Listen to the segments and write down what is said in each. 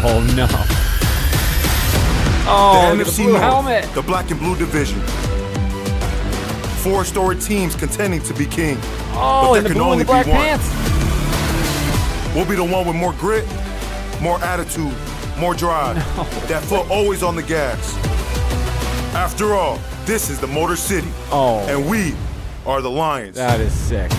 Oh, no. Oh, the the NFC blue North, helmet. the black and blue division. 4 storied teams contending to be king. Oh, but and there the can blue and only the black be one. pants. We'll be the one with more grit, more attitude, more drive. No. That foot always on the gas. After all, this is the Motor City. Oh. And we are the Lions. That is sick.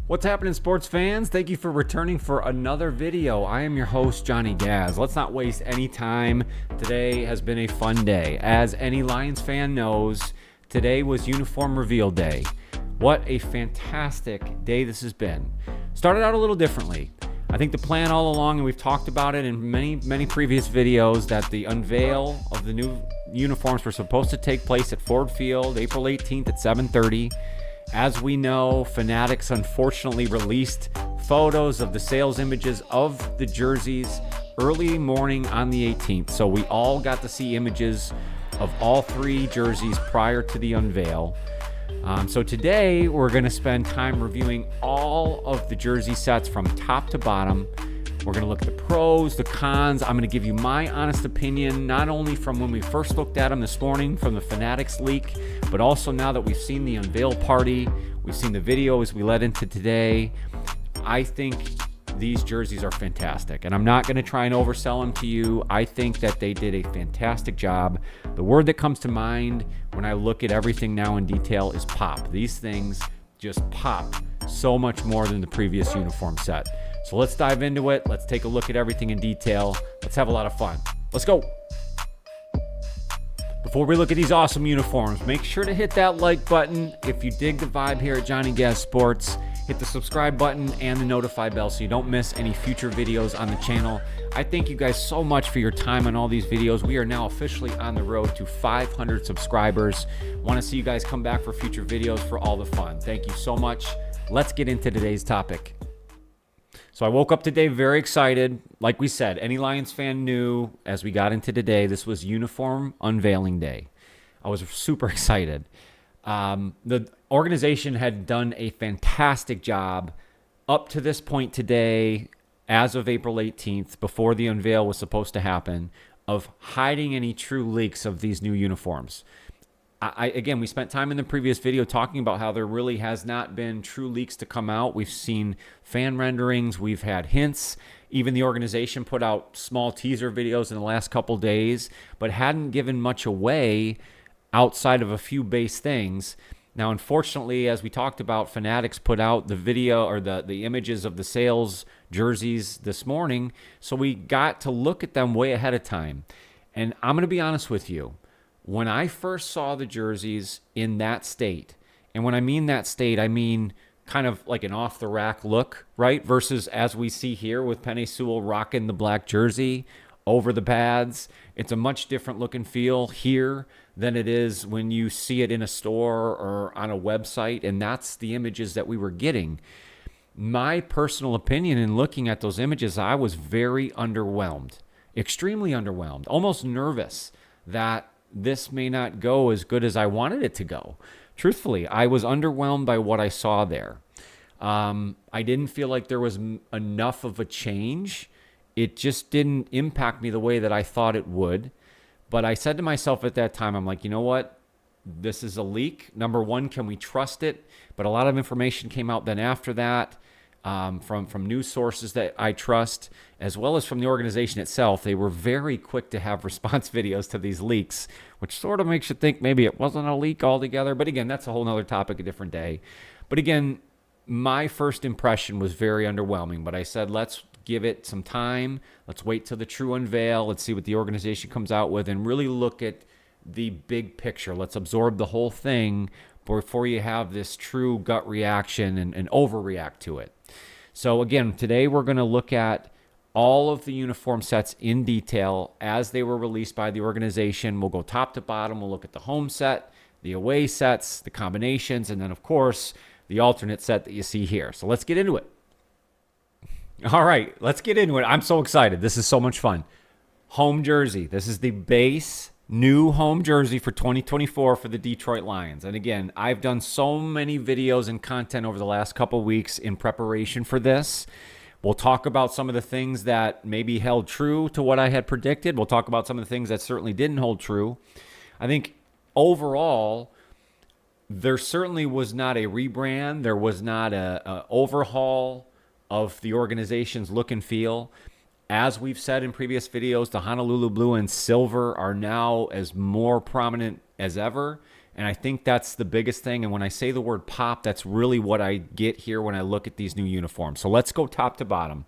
What's happening, sports fans? Thank you for returning for another video. I am your host, Johnny Gaz. Let's not waste any time. Today has been a fun day. As any Lions fan knows, today was uniform reveal day. What a fantastic day this has been. Started out a little differently. I think the plan all along, and we've talked about it in many previous videos, that the unveil of the new uniforms were supposed to take place at Ford Field April 18th at 7:30. As we know, Fanatics unfortunately released photos of the sales images of the jerseys early morning on the 18th. So we all got to see images of all 3 jerseys prior to the unveil. So today we're going to spend time reviewing all of the jersey sets from top to bottom. We're going to look at the pros, the cons. I'm going to give you my honest opinion, not only from when we first looked at them this morning from the Fanatics leak, but also now that we've seen the unveil party, we've seen the video as we led into today. I think these jerseys are fantastic, and I'm not going to try and oversell them to you. I think that they did a fantastic job. The word that comes to mind when I look at everything now in detail is pop. These things just pop so much more than the previous uniform set. So let's dive into it. Let's take a look at everything in detail. Let's have a lot of fun. Let's go. Before we look at these awesome uniforms, make sure to hit that like button. If you dig the vibe here at Johnny Gaz Sports, hit the subscribe button and the notify bell so you don't miss any future videos on the channel. I thank you guys so much for your time on all these videos. We are now officially on the road to 500 subscribers. Want to see you guys come back for future videos for all the fun. Thank you so much. Let's get into today's topic. So I woke up today very excited. Like we said, any Lions fan knew as we got into today, this was uniform unveiling day. I was super excited. The organization had done a fantastic job up to this point today, as of April 18th, before the unveil was supposed to happen, of hiding any true leaks of these new uniforms. Again, we spent time in the previous video talking about how there really has not been true leaks to come out. We've seen fan renderings. We've had hints. Even the organization put out small teaser videos in the last couple days, but hadn't given much away outside of a few base things. Now, unfortunately, as we talked about, Fanatics put out the video or the images of the sales jerseys this morning, so we got to look at them way ahead of time. And I'm going to be honest with you. When I first saw the jerseys in that state, and when I mean that state, I mean kind of like an off-the-rack look, right? Versus as we see here with Penei Sewell rocking the black jersey over the pads. It's a much different look and feel here than it is when you see it in a store or on a website, and that's the images that we were getting. My personal opinion in looking at those images, I was very underwhelmed, extremely underwhelmed, almost nervous that this may not go as good as I wanted it to go. Truthfully, I was underwhelmed by what I saw there. I didn't feel like there was enough of a change. It just didn't impact me the way that I thought it would. But I said to myself at that time, I'm like, you know what? This is a leak. Number one, can we trust it? But a lot of information came out then after that. From news sources that I trust, as well as from the organization itself. They were very quick to have response videos to these leaks, which sort of makes you think maybe it wasn't a leak altogether. But again, that's a whole nother topic, a different day. But again, my first impression was very underwhelming. But I said, let's give it some time. Let's wait till the true unveil. Let's see what the organization comes out with and really look at the big picture. Let's absorb the whole thing before you have this true gut reaction and overreact to it. So again, today we're going to look at all of the uniform sets in detail as they were released by the organization. We'll go top to bottom. We'll look at the home set, the away sets, the combinations, and then, of course, the alternate set that you see here. So let's get into it. All right, let's get into it. I'm so excited. This is so much fun. Home jersey. This is the base New home jersey for 2024 for the Detroit Lions. And again, I've done so many videos and content over the last couple weeks in preparation for this. We'll talk about some of the things that maybe held true to what I had predicted. We'll talk about some of the things that certainly didn't hold true. I think overall, there certainly was not a rebrand. There was not a overhaul of the organization's look and feel. As we've said in previous videos, the Honolulu blue and silver are now as more prominent as ever. And I think that's the biggest thing. And when I say the word pop, that's really what I get here when I look at these new uniforms. So let's go top to bottom.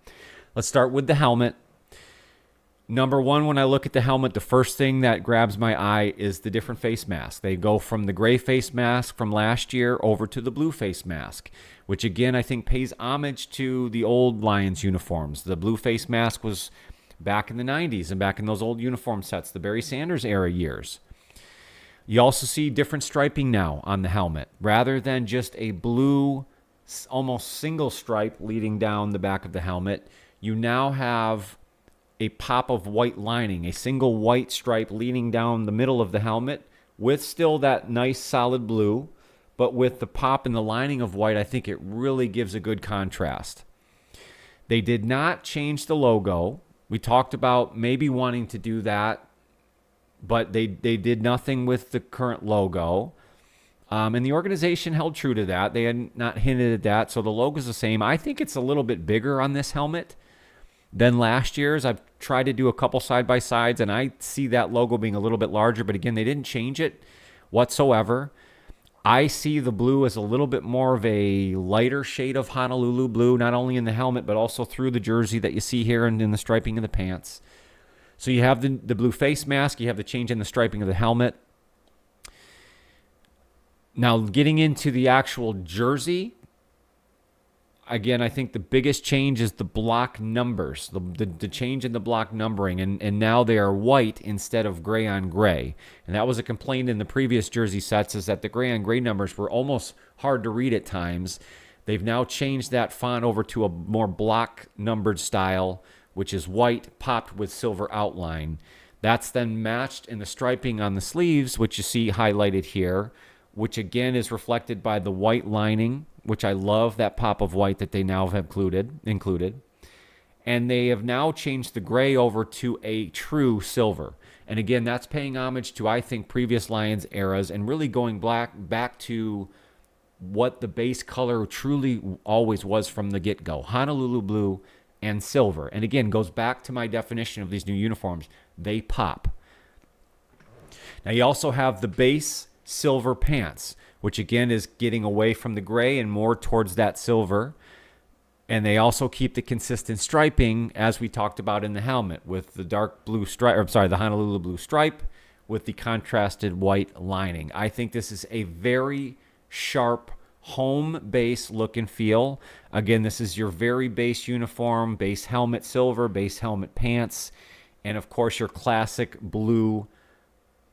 Let's start with the helmet. Number one, when I look at the helmet, the first thing that grabs my eye is the different face mask. They go from the gray face mask from last year over to the blue face mask, which again, I think pays homage to the old Lions uniforms. The blue face mask was back in the 90s and back in those old uniform sets, the Barry Sanders era years. You also see different striping now on the helmet. Rather than just a blue, almost single stripe leading down the back of the helmet, you now have a pop of white lining, a single white stripe leading down the middle of the helmet with still that nice solid blue, but with the pop and the lining of white, I think it really gives a good contrast. They did not change the logo. We talked about maybe wanting to do that, but they did nothing with the current logo. And the organization held true to that. They had not hinted at that, so the logo's the same. I think it's a little bit bigger on this helmet than last year's. I've tried to do a couple side-by-sides, and I see that logo being a little bit larger, but again, they didn't change it whatsoever. I see the blue as a little bit more of a lighter shade of Honolulu blue, not only in the helmet, but also through the jersey that you see here and in the striping of the pants. So you have the blue face mask, you have the change in the striping of the helmet. Now, getting into the actual jersey, again, I think the biggest change is the block numbers, the change in the block numbering, and now they are white instead of gray on gray. And that was a complaint in the previous jersey sets, is that the gray on gray numbers were almost hard to read at times. They've now changed that font over to a more block numbered style, which is white popped with silver outline. That's then matched in the striping on the sleeves, which you see highlighted here, which again is reflected by the white lining, which I love that pop of white that they now have included. And they have now changed the gray over to a true silver. And again, that's paying homage to, I think, previous Lions eras and really going back to what the base color truly always was from the get-go. Honolulu blue and silver. And again, goes back to my definition of these new uniforms. They pop. Now you also have the base silver pants, which again is getting away from the gray and more towards that silver. And they also keep the consistent striping, as we talked about in the helmet, with the dark blue stripe, the Honolulu blue stripe with the contrasted white lining. I think this is a very sharp home base look and feel. Again, this is your very base uniform, base helmet silver, base helmet pants, and of course your classic blue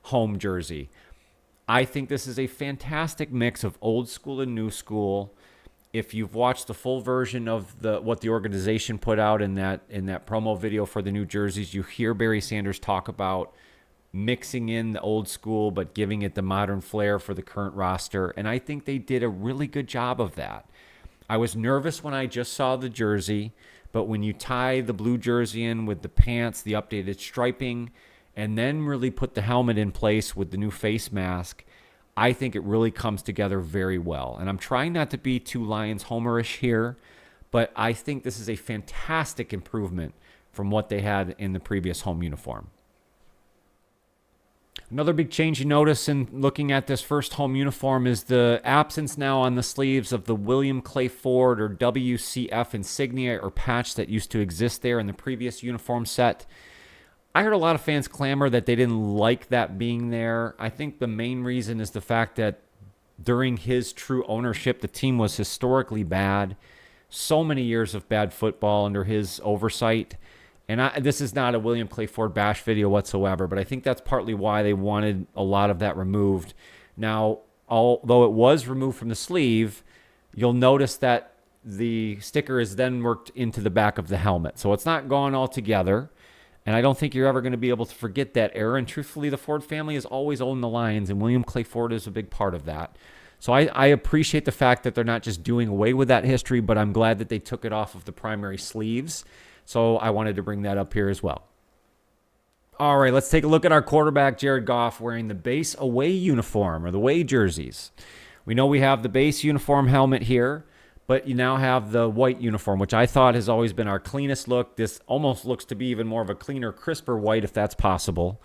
home jersey. I think this is a fantastic mix of old school and new school. If you've watched the full version of what the organization put out in that promo video for the new jerseys, you hear Barry Sanders talk about mixing in the old school but giving it the modern flair for the current roster, and I think they did a really good job of that. I was nervous when I just saw the jersey, but when you tie the blue jersey in with the pants, the updated striping, and then really put the helmet in place with the new face mask, I think it really comes together very well. And I'm trying not to be too Lions homerish here, but I think this is a fantastic improvement from what they had in the previous home uniform. Another big change you notice in looking at this first home uniform is the absence now on the sleeves of the William Clay Ford or WCF insignia or patch that used to exist there in the previous uniform set. I heard a lot of fans clamor that they didn't like that being there. I think the main reason is the fact that during his true ownership, the team was historically bad. So many years of bad football under his oversight. And this is not a William Clay Ford bash video whatsoever, but I think that's partly why they wanted a lot of that removed. Now, although it was removed from the sleeve, you'll notice that the sticker is then worked into the back of the helmet. So it's not gone altogether. And I don't think you're ever going to be able to forget that era. And truthfully, the Ford family has always owned the Lions, and William Clay Ford is a big part of that. So I appreciate the fact that they're not just doing away with that history, but I'm glad that they took it off of the primary sleeves. So I wanted to bring that up here as well. All right, let's take a look at our quarterback, Jared Goff, wearing the base away uniform, or the away jerseys. We know we have the base uniform helmet here, but you now have the white uniform, which I thought has always been our cleanest look. This almost looks to be even more of a cleaner, crisper white, if that's possible.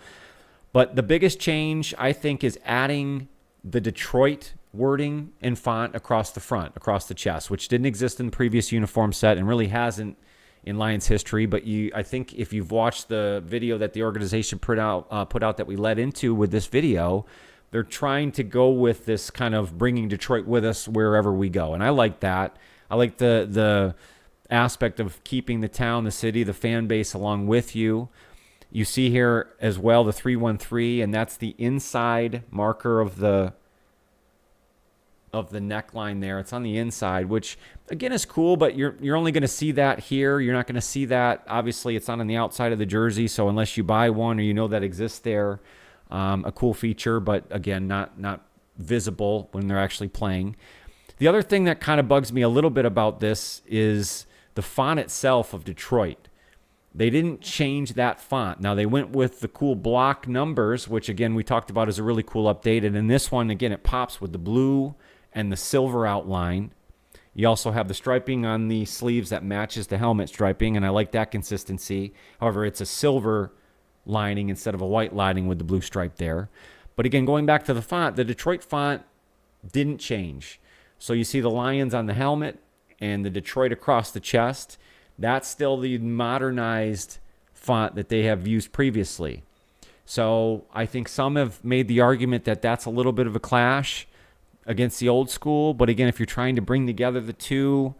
But the biggest change, I think, is adding the Detroit wording and font across the front, across the chest, which didn't exist in the previous uniform set and really hasn't in Lions history. But I think if you've watched the video that the organization put out that we led into with this video, they're trying to go with this kind of bringing Detroit with us wherever we go. And I like that. I like the aspect of keeping the town, the city, the fan base along with you. You see here as well the 313, and that's the inside marker of the neckline there. It's on the inside, which again is cool, but you're only going to see that here. You're not going to see that. Obviously, it's not on the outside of the jersey, so unless you buy one or you know that exists there, a cool feature, but again, not visible when they're actually playing. The other thing that kind of bugs me a little bit about this is the font itself of Detroit. They didn't change that font. Now, they went with the cool block numbers, which again, we talked about as a really cool update. And in this one, again, it pops with the blue and the silver outline. You also have the striping on the sleeves that matches the helmet striping, and I like that consistency. However, it's a silver lining instead of a white lining with the blue stripe there. But again, going back to the font, the Detroit font didn't change. So you see the Lions on the helmet and the Detroit across the chest. That's still the modernized font that they have used previously. So I think some have made the argument that that's a little bit of a clash against the old school. But again, if you're trying to bring together the two,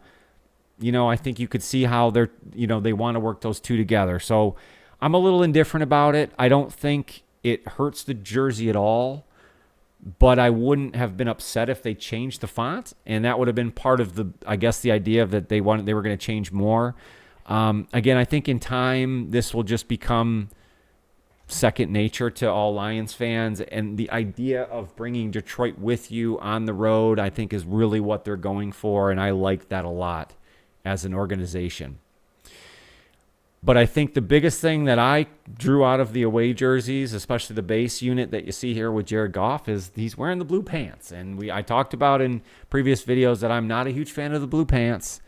I think you could see how they want to work those two together. So I'm a little indifferent about it. I don't think it hurts the jersey at all, but I wouldn't have been upset if they changed the font, and that would have been part of the idea of that they were going to change more. Again, I think in time this will just become second nature to all Lions fans, and the idea of bringing Detroit with you on the road, I think, is really what they're going for, and I like that a lot as an organization. But I think the biggest thing that I drew out of the away jerseys, especially the base unit that you see here with Jared Goff, is he's wearing the blue pants. And I talked about in previous videos that I'm not a huge fan of the blue pants.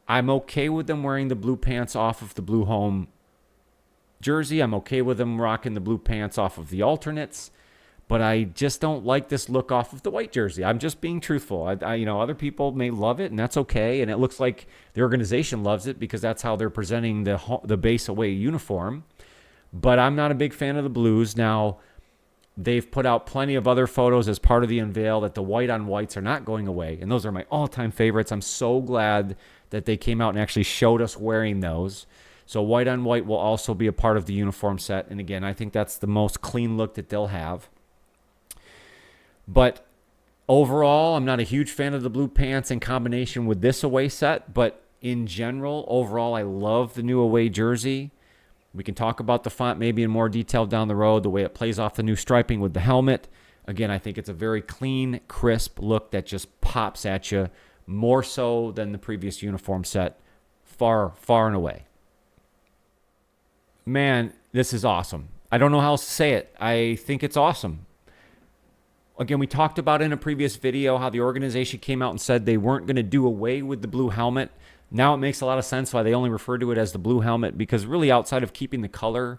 I'm okay with them wearing the blue pants off of the blue home jersey. I'm okay with them rocking the blue pants off of the alternates. But I just don't like this look off of the white jersey. I'm just being truthful. Other people may love it, and that's okay. And it looks like the organization loves it because that's how they're presenting the base away uniform. But I'm not a big fan of the blues. Now, they've put out plenty of other photos as part of the unveil that the white on whites are not going away. And those are my all-time favorites. I'm so glad that they came out and actually showed us wearing those. So white on white will also be a part of the uniform set. And again, I think that's the most clean look that they'll have. But overall, I'm not a huge fan of the blue pants in combination with this away set. But in general, overall, I love the new away jersey. We can talk about the font maybe in more detail down the road, the way it plays off the new striping with the helmet. Again, I think it's a very clean, crisp look that just pops at you more so than the previous uniform set, far, far and away. Man, this is awesome. I don't know how else to say it. I think it's awesome. Again, we talked about in a previous video how the organization came out and said they weren't going to do away with the blue helmet. Now it makes a lot of sense why they only refer to it as the blue helmet, because really outside of keeping the color,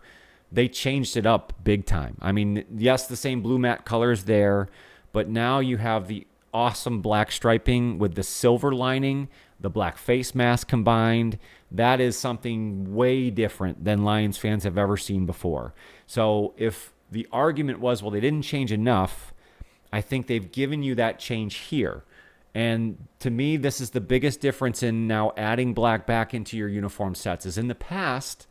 they changed it up big time. I mean, yes, the same blue matte color is there, but now you have the awesome black striping with the silver lining, the black face mask combined. That is something way different than Lions fans have ever seen before. So if the argument was, well, they didn't change enough, I think they've given you that change here. And to me, this is the biggest difference in now adding black back into your uniform sets. Is in the past,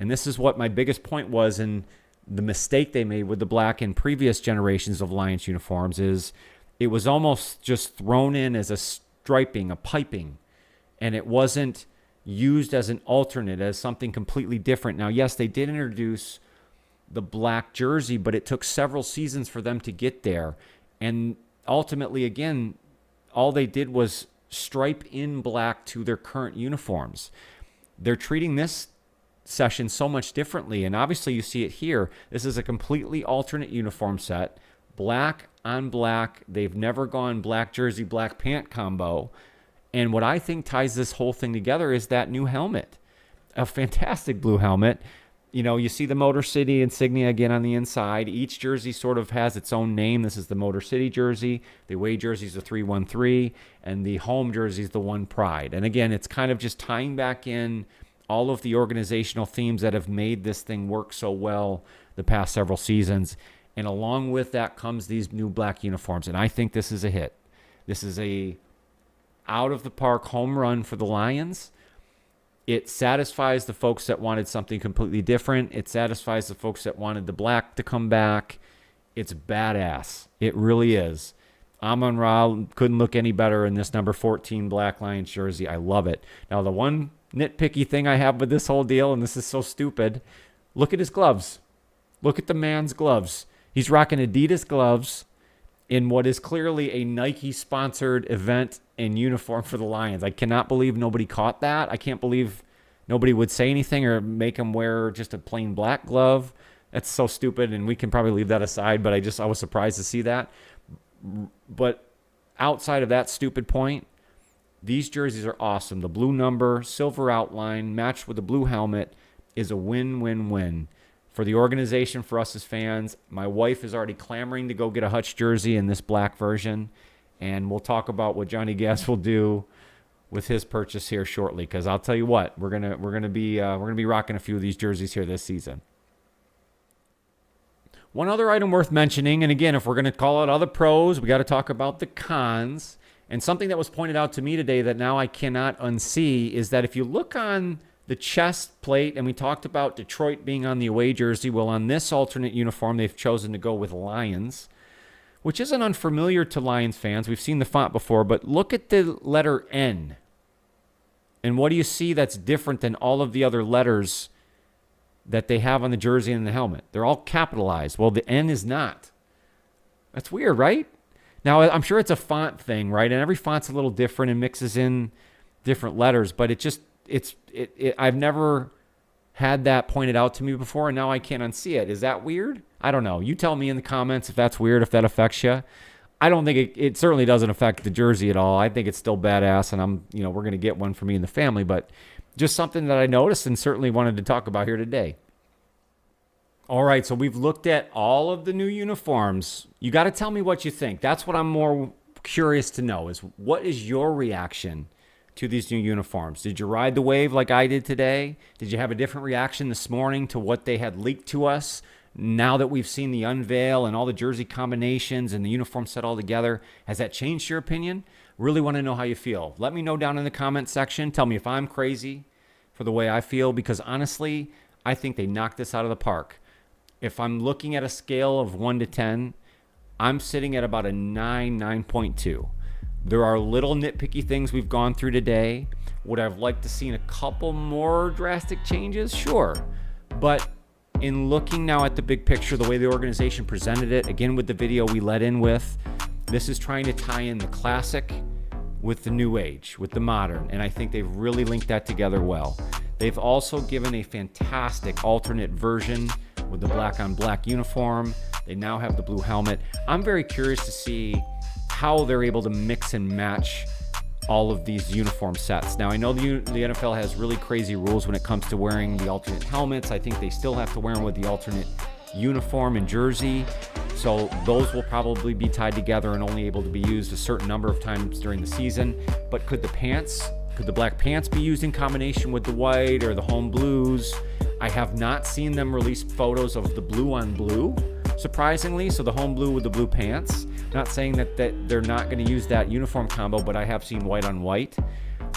and this is what my biggest point was in the mistake they made with the black in previous generations of Lions uniforms, is it was almost just thrown in as a striping, a piping, and it wasn't used as an alternate, as something completely different. Now, yes, they did introduce the black jersey, but it took several seasons for them to get there. And ultimately, again, all they did was stripe in black to their current uniforms. They're treating this session so much differently, and obviously you see it here. This is a completely alternate uniform set, black on black. They've never gone black jersey, black pant combo. And what I think ties this whole thing together is that new helmet, a fantastic blue helmet. You know, you see the Motor City insignia again on the inside. Each jersey sort of has its own name. This is the Motor City jersey. The away jersey is the 313, and the home jersey is the One Pride. And again, it's kind of just tying back in all of the organizational themes that have made this thing work so well the past several seasons. And along with that comes these new black uniforms. And I think this is a hit. This is a out-of-the-park home run for the Lions. It satisfies the folks that wanted something completely different. It satisfies the folks that wanted the black to come back. It's badass. It really is. Amon-Ra couldn't look any better in this number 14 Black Lions jersey. I love it. Now, the one nitpicky thing I have with this whole deal, and this is so stupid, look at his gloves. Look at the man's gloves. He's rocking Adidas gloves in what is clearly a Nike-sponsored event and uniform for the Lions. I cannot believe nobody caught that. I can't believe nobody would say anything or make him wear just a plain black glove. That's so stupid, and we can probably leave that aside, but I was surprised to see that. But outside of that stupid point, these jerseys are awesome. The blue number, silver outline, matched with the blue helmet is a win-win-win. For the organization, for us as fans, my wife is already clamoring to go get a Hutch jersey in this black version, and we'll talk about what Johnny Gas will do with his purchase here shortly. Because I'll tell you what, we're gonna be rocking a few of these jerseys here this season. One other item worth mentioning, and again, if we're going to call out other pros, we got to talk about the cons. And something that was pointed out to me today that now I cannot unsee is that if you look on the chest plate, and we talked about Detroit being on the away jersey, well, on this alternate uniform, they've chosen to go with Lions, which isn't unfamiliar to Lions fans. We've seen the font before, but look at the letter N. And what do you see that's different than all of the other letters that they have on the jersey and the helmet? They're all capitalized. Well, the N is not. That's weird, right? Now, I'm sure it's a font thing, right? And every font's a little different and mixes in different letters, but I've never had that pointed out to me before, and now I can't unsee it. Is that weird? I don't know. You tell me in the comments if that's weird, if that affects you. I don't think it certainly doesn't affect the jersey at all. I think it's still badass, and we're going to get one for me and the family, but just something that I noticed and certainly wanted to talk about here today. All right, so we've looked at all of the new uniforms. You got to tell me what you think. That's what I'm more curious to know, is what is your reaction to these new uniforms? Did you ride the wave like I did today? Did you have a different reaction this morning to what they had leaked to us? Now that we've seen the unveil and all the jersey combinations and the uniform set all together, has that changed your opinion? Really want to know how you feel. Let me know down in the comment section. Tell me if I'm crazy for the way I feel, because honestly, I think they knocked this out of the park. If I'm looking at a scale of 1 to 10, I'm sitting at about a 9.2. There are little nitpicky things we've gone through today. Would I have liked to seen a couple more drastic changes? Sure. But in looking now at the big picture, the way the organization presented it, again with the video we led in with, this is trying to tie in the classic with the new age, with the modern, and I think they've really linked that together well. They've also given a fantastic alternate version with the black on black uniform. They now have the blue helmet. I'm very curious to see how they're able to mix and match all of these uniform sets. Now, I know the NFL has really crazy rules when it comes to wearing the alternate helmets. I think they still have to wear them with the alternate uniform and jersey. So those will probably be tied together and only able to be used a certain number of times during the season. But could the black pants be used in combination with the white or the home blues? I have not seen them release photos of the blue on blue, surprisingly. So the home blue with the blue pants. Not saying that they're not going to use that uniform combo, but I have seen white on white.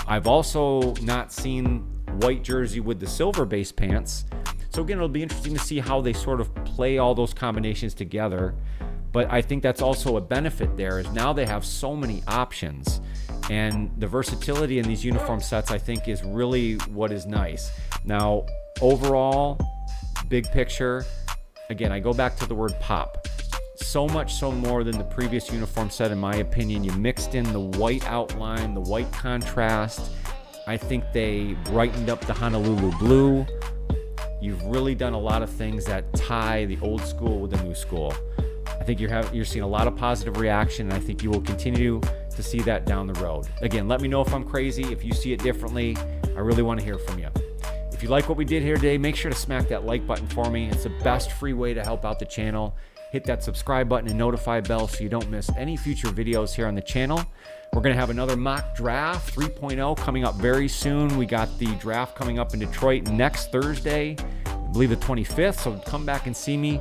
I've also not seen white jersey with the silver base pants. So again, it'll be interesting to see how they sort of play all those combinations together. But I think that's also a benefit there, is now they have so many options. And the versatility in these uniform sets, I think, is really what is nice. Now, overall, big picture, again, I go back to the word pop. So much so more than the previous uniform set, in my opinion. You mixed in the white outline, the white contrast. I think they brightened up the Honolulu blue. You've really done a lot of things that tie the old school with the new school. I think you're seeing a lot of positive reaction, and I think you will continue to see that down the road. Again, let me know if I'm crazy, if you see it differently. I really want to hear from you. If you like what we did here today, make sure to smack that like button for me. It's the best free way to help out the channel. Hit that subscribe button and notify bell so you don't miss any future videos here on the channel. We're going to have another mock draft 3.0 coming up very soon. We got the draft coming up in Detroit next Thursday, I believe the 25th, so come back and see me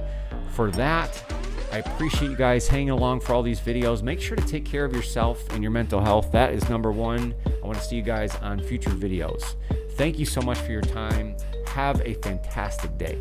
for that. I appreciate you guys hanging along for all these videos. Make sure to take care of yourself and your mental health. That is number one. I want to see you guys on future videos. Thank you so much for your time. Have a fantastic day.